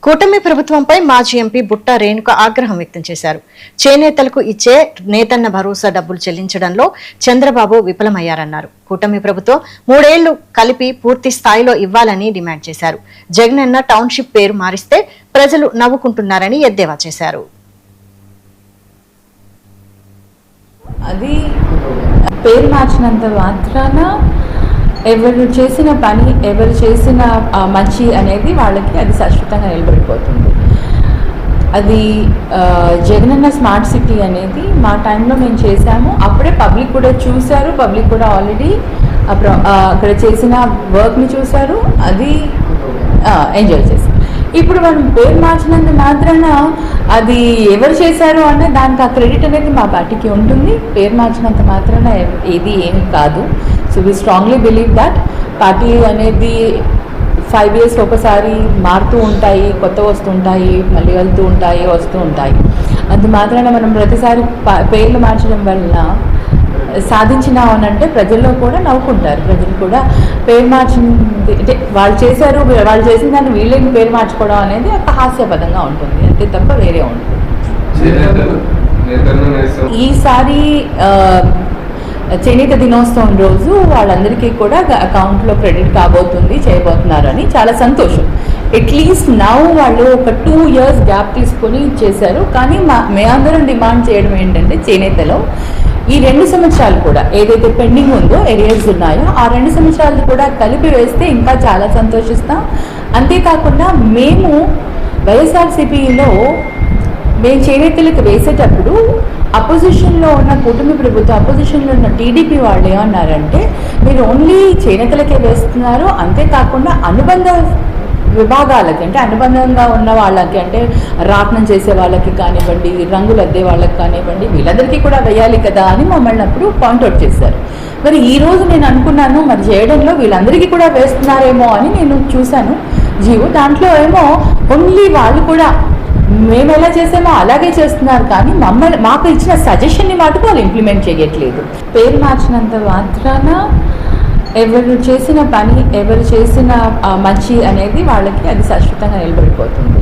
కూటమి ప్రభుత్వంపై మాజీ ఎంపీ బుట్టా రేణుక ఆగ్రహం వ్యక్తం చేశారు. చేనేతలకు ఇచ్చే నేతన్న భరోసా డబ్బులు చెల్లించడంలో చంద్రబాబు విఫలమయ్యారన్నారు. కూటమి ప్రభుత్వం 3 ఏళ్లు కలిపి పూర్తి స్థాయిలో ఇవ్వాలని డిమాండ్ చేశారు. జగనన్న టౌన్షిప్ పేరు మారిస్తే ప్రజలు నవ్వుకుంటున్నారని ఎద్దేవా చేశారు. అది పేరు మార్చినంత మాత్రాన ఎవరు చేసిన పని, ఎవరు చేసిన మంచి అనేది వాళ్ళకి అది శాశ్వతంగా నిలబడిపోతుంది. అది జగనన్న స్మార్ట్ సిటీ అనేది మా టైంలో మేము చేశాము. అప్పుడే పబ్లిక్ కూడా చూశారు. పబ్లిక్ కూడా ఆల్రెడీ అక్కడ చేసిన వర్క్ని చూశారు, అది ఎంజాయ్ చేశారు. ఇప్పుడు మనం పేరు మార్చినంత మాత్రాన అది ఎవరు చేశారు అంటే దానికి ఆ క్రెడిట్ అనేది మా పార్టీకి ఉంటుంది. పేరు మార్చినంత మాత్రాన ఏది ఏమి కాదు. So we strongly believe that party అనేది 5 years ఒకసారి మారుతూ ఉంటాయి, కొత్త వస్తుంటాయి, మళ్ళీ వెళ్తూ ఉంటాయి, వస్తూ ఉంటాయి. అందు మాత్రాన మనం ప్రతిసారి పేర్లు మార్చడం వల్ల సాధించినాం అని అంటే ప్రజల్లో కూడా నవ్వుకుంటారు. ప్రజలు కూడా పేరు మార్చింది అంటే వాళ్ళు చేశారు, వాళ్ళు చేసిన దాన్ని వీళ్ళని పేరు మార్చుకోవడం అనేది ఒక హాస్యపదంగా ఉంటుంది, అంతే తప్ప వేరే ఉంటుంది. ఈసారి చేనేత దినోత్సవం రోజు వాళ్ళందరికీ కూడా అకౌంట్లో క్రెడిట్ కాబోతుంది, చేయబోతున్నారు అని చాలా సంతోషం. అట్లీస్ట్ నౌ వాళ్ళు ఒక 2 years గ్యాప్ తీసుకొని చేశారు. కానీ మేమందరం డిమాండ్ చేయడం ఏంటంటే చేనేతలో ఈ 2 సంవత్సరాలు కూడా ఏదైతే పెండింగ్ ఉందో, ఏరియాస్ ఉన్నాయో ఆ 2 సంవత్సరాలు కూడా కలిపి వేస్తే ఇంకా చాలా సంతోషిస్తాం. అంతేకాకుండా మేము వైఎస్ఆర్సీపీలో మేము చేనేతలకు వేసేటప్పుడు అపోజిషన్లో ఉన్న కూటమి ప్రభుత్వం, అపోజిషన్లో ఉన్న టీడీపీ వాళ్ళు ఏమన్నారంటే మీరు ఓన్లీ చేనేతలకే వేస్తున్నారు, అంతేకాకుండా అనుబంధ విభాగాలకి అంటే అనుబంధంగా ఉన్న వాళ్ళకి అంటే రాట్నం చేసే వాళ్ళకి కానివ్వండి, రంగులు అద్దే వాళ్ళకి కానివ్వండి, వీళ్ళందరికీ కూడా వేయాలి కదా అని మమ్మల్ని అప్పుడు పాయింట్అవుట్ చేశారు. మరి ఈరోజు నేను అనుకున్నాను మరి చేయడంలో వీళ్ళందరికీ కూడా వేస్తున్నారేమో అని నేను చూశాను జీవో. దాంట్లో ఏమో ఓన్లీ వాళ్ళు కూడా మేము ఎలా చేసామో అలాగే చేస్తున్నారు, కానీ మాకు ఇచ్చిన సజెషన్ని మటుకు వాళ్ళు ఇంప్లిమెంట్ చేయట్లేదు. పేరు మార్చినంత మాత్రాన ఎవరు చేసిన పని, ఎవరు చేసిన మంచి అనేది వాళ్ళకి అది శాశ్వతంగా నిలబడిపోతుంది.